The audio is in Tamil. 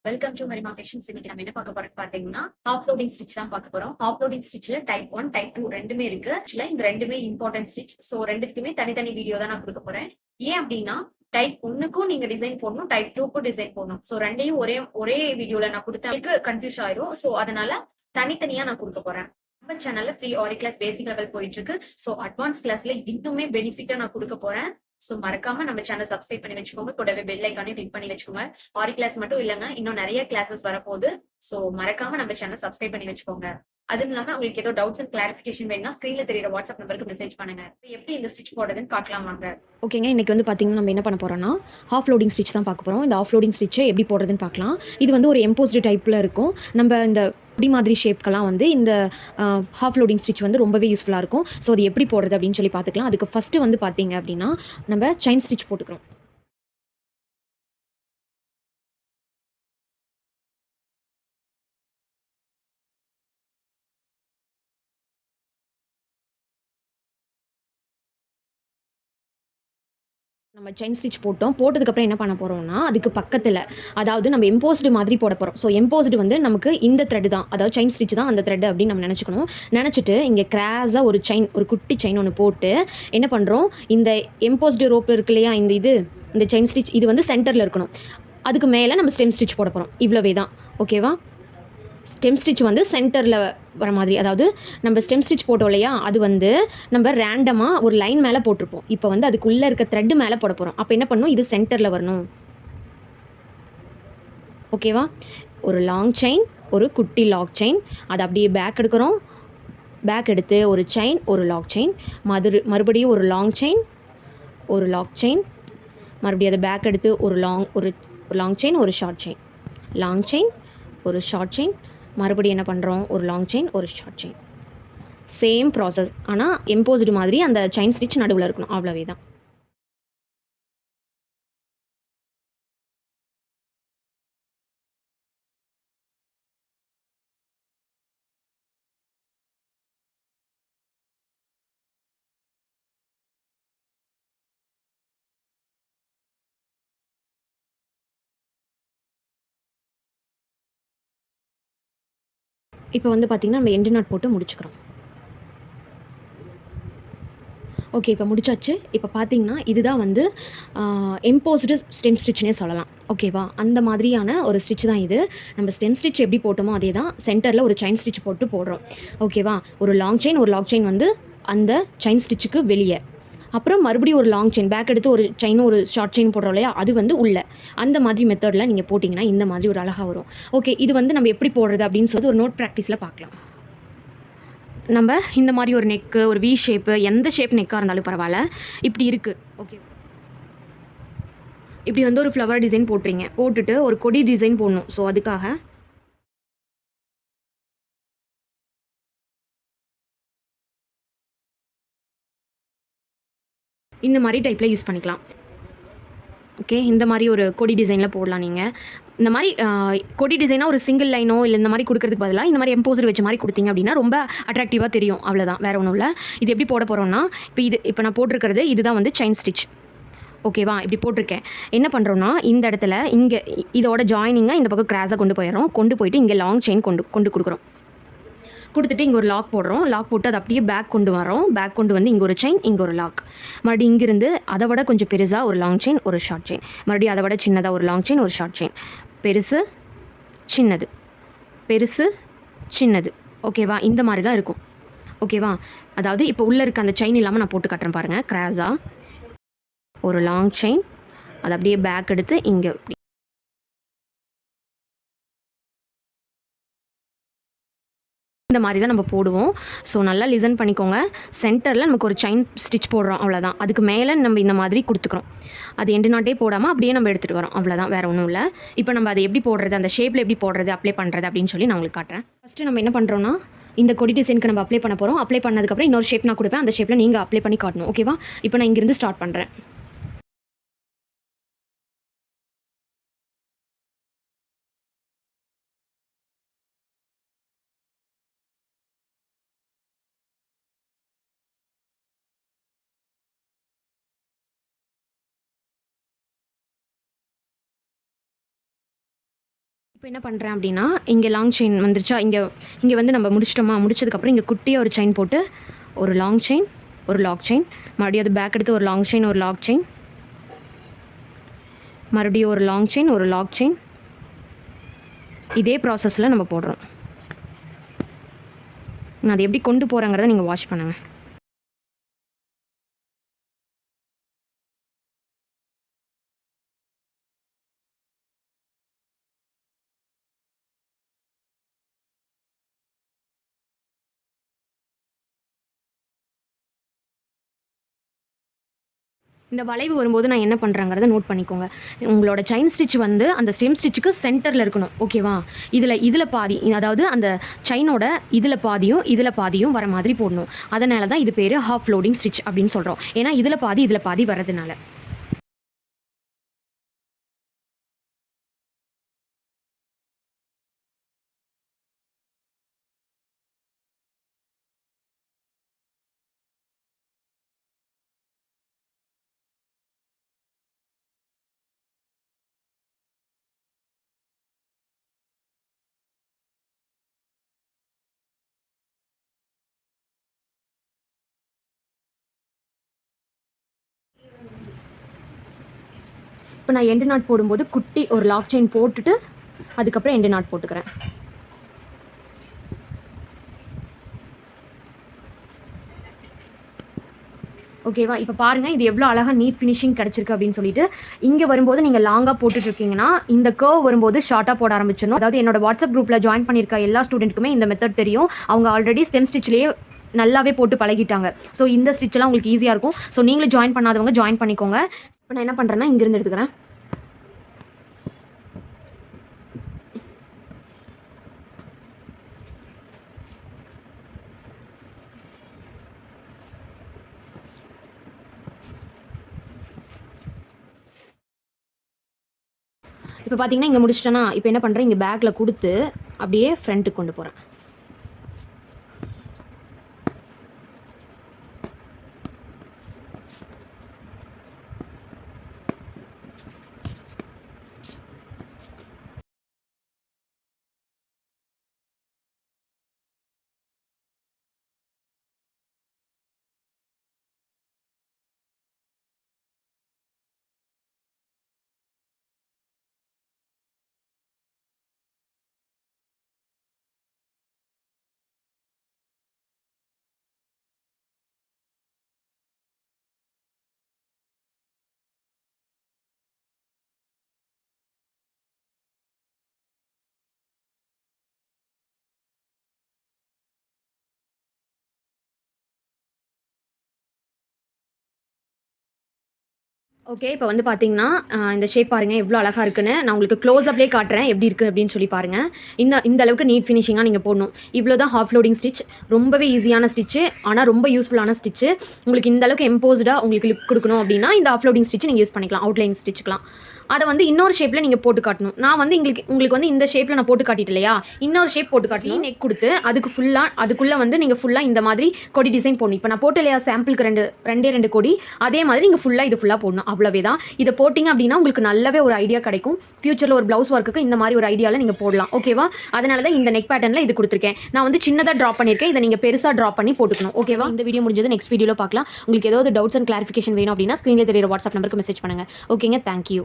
Welcome to மரிமா fashions. இன்னைக்கு நம்ம என்ன பார்க்க போறோம்னு பாத்தீங்கன்னா ஹாஃப் லோடிங் ஸ்டிச் தான் பார்க்க போறோம். ஹாஃப் லோடிங் ஸ்டிச்ல டைப் 1 டைப் 2 ரெண்டுமே இருக்கு. ஆக்சுவலா இந்த ரெண்டுமே இம்பார்ட்டன்ட் ஸ்டிச். சோ ரெண்டுக்குமே தனித்தனி வீடியோ தான் நான் கொடுக்க போறேன். ஏன் அப்படின்னா டைப் 1க்கும் நீங்க டிசைன் போடணும், டைப் 2க்கும் டிசைன் போடணும். சோ ரெண்டையும் ஒரே ஒரே வீடியோல நான் கொடுத்தா கன்ஃபியூஸ் ஆயிரும். சோ அதனால தனித்தனியா நான் கொடுக்க போறேன். நம்ம சேனல்ல ஃப்ரீ ஆரி கிளாஸ் பேசிக் லெவல் போயிட்டு இருக்கு. சோ அட்வான்ஸ் கிளாஸ்ல இன்னுமே பெனிஃபிட்டா நான் கொடுக்க போறேன். சோ மறக்காம நம்ம சேனல் சப்ஸ்கிரைப் பண்ணி வச்சுக்கோங்க. கூடவே பெல் ஐக்கானையும் கிளிக் பண்ணி வச்சுக்கோங்க. ஆரி கிளாஸ் மட்டும் இல்லங்க, இன்னும் நிறைய கிளாஸஸ் வரப்போகுது. சோ மறக்காம நம்ம சேனல் சப்ஸ்கிரைப் பண்ணி வச்சுக்கோங்க. அதுவும் இல்லாம உங்களுக்கு ஏதோ டவுட்ஸ் அண்ட் கிளாரிஃபிகேஷன் வேணும்னா ஸ்கிரீன்ல தெரியுற வாட்ஸ்அப் நம்பருக்கு மெசேஜ் பண்ணுங்க. எப்படி இந்த ஸ்டிச் போடுறதுன்னு பார்க்கலாம் வாங்க. ஓகேங்க, இன்றைக்கி வந்து பார்த்திங்கன்னா நம்ம என்ன பண்ண போகிறோம்னா ஹாஃப் லோடிங் ஸ்டிச் தான் பார்க்க போகிறோம். இந்த ஆஃப் லோடிங் ஸ்டிச்சை எப்படி போடுறதுன்னு பார்க்கலாம். இது வந்து ஒரு எம்போஸ்டு டைப்பில் இருக்கும். நம்ம இந்த இப்படி மாதிரி ஷேப்க்கெல்லாம் வந்து இந்த ஹாஃப் லோடிங் ஸ்டிச் வந்து ரொம்பவே யூஸ்ஃபுல்லாக இருக்கும். ஸோ அது எப்படி போடுறது அப்படின்னு சொல்லி பார்த்துக்கலாம். அதுக்கு ஃபஸ்ட்டு வந்து பார்த்திங்க அப்படின்னா நம்ம செயின் ஸ்டிச் போட்டுக்கிறோம். நம்ம செயின் ஸ்டிச் போட்டதுக்கப்புறம் என்ன பண்ண போகிறோம்னா அதுக்கு பக்கத்தில், அதாவது நம்ம எம்போஸ்டு மாதிரி போட போகிறோம். ஸோ எம்போஸ்டு வந்து நமக்கு இந்த த்ரெட் தான், அதாவது செயின் ஸ்டிச் தான் அந்த த்ரெட் அப்படின்னு நம்ம நினச்சிக்கணும். நினச்சிட்டு இங்கே கிராஸாக ஒரு குட்டி செயின் ஒன்று போட்டு என்ன பண்ணுறோம், இந்த எம்போஸ்டு ரோப் இருக்கு இல்லையா, இந்த செயின் ஸ்டிச் இது வந்து சென்டரில் இருக்கணும். அதுக்கு மேலே நம்ம ஸ்டெம் ஸ்டிச் போட போகிறோம். இவ்வளவே தான். ஓகேவா? ஸ்டெம் ஸ்டிச் வந்து சென்டரில் வர மாதிரி, அதாவது நம்ம ஸ்டெம் ஸ்டிச் போட்டோம் இல்லையா, அது வந்து நம்ம ரேண்டமாக ஒரு லைன் மேலே போட்டிருப்போம். இப்போ வந்து அதுக்குள்ளே இருக்க த்ரெட்டு மேலே போட போகிறோம். அப்போ என்ன பண்ணணும், இது சென்டரில் வரணும். ஓகேவா? ஒரு லாங் செயின், ஒரு குட்டி லாக் செயின், அதை அப்படியே பேக் எடுக்கிறோம். பேக் எடுத்து ஒரு செயின், ஒரு லாக் செயின், மறுபடியும் ஒரு லாங் செயின், ஒரு லாக் செயின், மறுபடியும் அதை பேக் எடுத்து ஒரு லாங் செயின், ஒரு ஷார்ட் செயின், லாங் செயின், ஒரு ஷார்ட் செயின், மறுபடியும் என்ன பண்ணுறோம், ஒரு லாங் செயின், ஒரு ஷார்ட் செயின். சேம் ப்ராசஸ், ஆனால் எம்போஸ்டு மாதிரி அந்த செயின் ஸ்டிச் நடுவில் இருக்கணும். அவ்வளவே தான். இப்போ வந்து பார்த்திங்கன்னா நம்ம எண்டு நாட் போட்டு முடிச்சுக்கிறோம். ஓகே, இப்போ முடிச்சாச்சு. இப்போ பார்த்தீங்கன்னா இதுதான் வந்து எம்போஸ்டு ஸ்டெம் ஸ்டிச்னே சொல்லலாம். ஓகேவா? அந்த மாதிரியான ஒரு ஸ்டிச் தான் இது. நம்ம ஸ்டெம் ஸ்டிச் எப்படி போட்டோமோ அதே தான், சென்டரில் ஒரு செயின் ஸ்டிச் போட்டு போடுறோம். ஓகேவா? ஒரு லாங் செயின், ஒரு லாக் செயின் வந்து அந்த செயின் ஸ்டிச்சுக்கு வெளியே, அப்புறம் மறுபடியும் ஒரு லாங் செயின் பேக் எடுத்து ஒரு செயினும் ஒரு ஷார்ட் செயின் போடுறோம் இல்லையா, அது வந்து உள்ள. அந்த மாதிரி மெத்தடில் நீங்கள் போட்டிங்கன்னா இந்த மாதிரி ஒரு அழகாக வரும். ஓகே, இது வந்து நம்ம எப்படி போடுறது அப்படின்னு சொல்லி ஒரு நோட் ப்ராக்டிஸில் பார்க்கலாம். நம்ம இந்த மாதிரி ஒரு நெக்கு, ஒரு வி ஷேப்பு, எந்த ஷேப் நெக்காக இருந்தாலும் பரவாயில்ல, இப்படி இருக்குது. ஓகே, இப்படி வந்து ஒரு ஃப்ளவர் டிசைன் போட்டுட்டு ஒரு கொடி டிசைன் போடணும். ஸோ அதுக்காக இந்த மாதிரி டைப்பில் யூஸ் பண்ணிக்கலாம். ஓகே, இந்த மாதிரி ஒரு கொடி டிசைனில் போடலாம். நீங்கள் இந்த மாதிரி கொடி டிசைனாக ஒரு சிங்கிள் லைனோ இல்லை இந்த மாதிரி கொடுக்கறதுக்கு பதிலாக இந்த மாதிரி எம்போசர் வச்ச மாதிரி கொடுத்தீங்க அப்படின்னா ரொம்ப அட்ராக்டிவாக தெரியும். அவ்வளோதான், வேறு ஒன்றும் இல்லை. இது எப்படி போட போகிறோம்னா, இப்போ நான் போட்டிருக்கிறது இதுதான் வந்து செயின் ஸ்டிச். ஓகேவா? இப்படி போட்டிருக்கேன். என்ன பண்ணுறோன்னா இந்த இடத்துல இங்கே இதோட ஜாயினிங்காக இந்த பக்கம் கிராஸாக கொண்டு போயிட்டு இங்கே லாங் செயின் கொண்டு கொடுக்குறோம். கொடுத்துட்டு இங்கே ஒரு லாக் போடுறோம். லாக் போட்டு அதை அப்படியே பேக் கொண்டு வரோம். பேக் கொண்டு வந்து இங்கே ஒரு செயின், இங்கே ஒரு லாக், மறுபடியும் இங்கிருந்து அதை விட கொஞ்சம் பெருசாக ஒரு லாங் செயின், ஒரு ஷார்ட் செயின், மறுபடியும் அதை விட சின்னதாக ஒரு லாங் செயின், ஒரு ஷார்ட் செயின், பெருசு சின்னது, பெருசு சின்னது. ஓகேவா? இந்த மாதிரி தான் இருக்கும். ஓகேவா? அதாவது இப்போ உள்ளே இருக்க அந்த செயின் இல்லாமல் நான் போட்டு காட்டுறேன் பாருங்கள். கிராஸாக ஒரு லாங் செயின், அதை அப்படியே பேக் எடுத்து இங்கே இந்த மாதிரி தான் நம்ம போடுவோம். ஸோ நல்லா லிசன் பண்ணிக்கோங்க. சென்டரில் நமக்கு ஒரு செயின் ஸ்டிச் போடுறோம், அவ்வளோதான். அதுக்கு மேலே நம்ம இந்த மாதிரி கொடுத்துக்கிறோம். அது எண்டு நாட்டே போடாமல் அப்படியே நம்ம எடுத்துகிட்டு வரோம், அவ்வளோதான், வேறு ஒன்றும் இல்லை. இப்போ நம்ம அதை எப்படி போடுறது, அந்த ஷேப்பில் எப்படி போடுறது, அப்ளை பண்ணுறது அப்படின்னு சொல்லி நான் உங்களுக்கு காட்டுறேன். ஃபஸ்ட்டு நம்ம என்ன பண்ணுறோன்னா இந்த கொடி டிசைனுக்கு நம்ம அப்ளை பண்ண போகிறோம். அப்ளை பண்ணதுக்கப்புறம் இன்னொரு ஷேப் நான் கொடுப்பேன். அந்த ஷேப்பில் நீங்கள் அப்ளை பண்ணி காட்டணும். ஓகேவா? இப்போ நான் இங்கேருந்து ஸ்டார்ட் பண்ணுறேன். இப்போ என்ன பண்ணுறேன் அப்படின்னா, இங்கே லாங் செயின் வந்துருச்சா, இங்கே வந்து நம்ம முடிச்சதுக்கப்புறம் இங்கே குட்டியாக ஒரு செயின் போட்டு ஒரு லாங் செயின், ஒரு லாக் செயின், மறுபடியும் அது பேக் எடுத்து ஒரு லாங் செயின், ஒரு லாக் செயின், மறுபடியும் ஒரு லாங் செயின், ஒரு லாக் செயின். இதே ப்ராசஸில் நம்ம போடுறோம். நான் அதை எப்படி கொண்டு போகிறேங்கிறத நீங்கள் வாட்ச் பண்ணுங்கள். இந்த வளைவு வரும்போது நான் என்ன பண்ணுறேங்கிறத நோட் பண்ணிக்கோங்க. உங்களோட செயின் ஸ்டிச் வந்து அந்த ஸ்டெம் ஸ்டிச்சுக்கு சென்டரில் இருக்கணும். ஓகேவா? இதில் பாதி, அதாவது அந்த செயினோட இதில் பாதியும் வர மாதிரி போடணும். அதனால தான் இது பேர் ஹாஃப் லோடிங் ஸ்டிச் அப்படின்னு சொல்கிறோம். ஏன்னா இதில் பாதி வரதுனால. இப்போ நான் எண்டு நாட் போடும்போது குட்டி ஒரு லாக் செயின் போட்டுட்டு அதுக்கப்புறம் எண்டு நாட் போட்டுக்கிறேன். ஓகேவா? இப்போ பாருங்கள், இது எவ்வளோ அழகாக நீட் ஃபினிஷிங் கிடச்சிருக்கு அப்படின்னு சொல்லிட்டு. இங்கே வரும்போது நீங்கள் லாங்காக போட்டுட்ருக்கீங்கன்னா இந்த கர்வ் வரும்போது ஷார்ட்டாக போட ஆரம்பிச்சிடணும். அதாவது என்னோட வாட்ஸ்அப் குரூப்பில் ஜாயின் பண்ணியிருக்க எல்லா ஸ்டூடெண்ட்டுக்குமே இந்த மெத்தட் தெரியும். அவங்க ஆல்ரெடி ஸ்டெம் ஸ்டிச்லேயே நல்லாவே போட்டு பழகிட்டாங்க. ஸோ இந்த ஸ்டிச்செல்லாம் உங்களுக்கு ஈஸியாக இருக்கும். ஸோ நீங்களும் ஜாயின் பண்ணாதவங்க ஜாயின் பண்ணிக்கோங்க. இப்போ நான் என்ன பண்ணுறேன்னா, இங்கேருந்து எடுத்துக்கிறேன். இப்போ பார்த்தீங்கன்னா இங்கே முடிச்சிட்டேன்னா, இப்போ என்ன பண்ணுறேன், இங்கே பேக்கில் கொடுத்து அப்படியே ஃப்ரண்ட்டுக்கு கொண்டு போகிறேன். ஓகே. இப்போ வந்து பார்த்தீங்கன்னா, இந்த ஷேப் பாருங்கள் எவ்வளோ அழகாக இருக்குன்னு. நான் உங்களுக்கு க்ளோஸ் அப்லேயே காட்டுறேன் எப்படி இருக்குது அப்படின்னு சொல்லி பாருங்கள். இந்த அளவுக்கு நீட் ஃபினிஷிங்காக நீங்கள் போடணும். இவ்வளோ தான் ஹாஃப் லோடிங் ஸ்டிச். ரொம்பவே ஈஸியான ஸ்டிச்சு, ஆனால் ரொம்ப யூஸ்ஃபுல்லான ஸ்டிச்சு. உங்களுக்கு இந்த அளவுக்கு எம்போஸ்டாக உங்களுக்கு லுக் கொடுக்கணும் அப்படின்னா இந்த ஹாஃப் லோடிங் ஸ்டிச் நீங்கள் யூஸ் பண்ணிக்கலாம். அவுட்லைன் ஸ்டிச்சுக்கலாம். அதை வந்து இன்னொரு ஷேப்பில் நீங்கள் போட்டு காட்டணும். நான் வந்து உங்களுக்கு வந்து இந்த ஷேப்பில் நான் போட்டு காட்டிட்டு இல்லையா, இன்னொரு ஷேப் போட்டு காட்டணும். நெக் கொடுத்து அதுக்குள்ளே வந்து நீங்கள் ஃபுல்லாக இந்த மாதிரி கொடி டிசைன் போடணும். இப்போ நான் போட்டு இல்லையா சாம்பிளுக்கு ரெண்டு கொடி, அதே மாதிரி நீங்கள் இது ஃபுல்லாக போடணும். அவ்வளவே தான். இதை போட்டிங்க அப்படின்னா உங்களுக்கு நல்லாவே ஒரு ஐடியா கிடைக்கும். ஃபியூச்சரில் ஒரு ப்ளவுஸ் ஒர்க்குக்கு இந்த மாதிரி ஒரு ஐடியாவில் நீங்கள் போடலாம். ஓகேவா? அதனால தான் இந்த நெக் பேட்டர்னில் இது கொடுத்துருக்கேன். நான் வந்து சின்னதாக ட்ராப் பண்ணியிருக்கேன். இதை நீங்கள் பெருசாக ட்ராப் பண்ணி போட்டுக்கணும். ஓகேவா? இந்த வீடியோ முடிஞ்சது நெக்ஸ்ட் வீடியோவில் பார்க்கலாம். உங்களுக்கு ஏதாவது டவுட்ஸ் அண்ட் கிளாரிஃபிகேஷன் வேணும் அப்படின்னா ஸ்க்ரீனில் தெரியுற வாட்ஸ்அப் நம்பருக்கு மெசேஜ் பண்ணுங்கள். ஓகேங்க, தேங்க்யூ.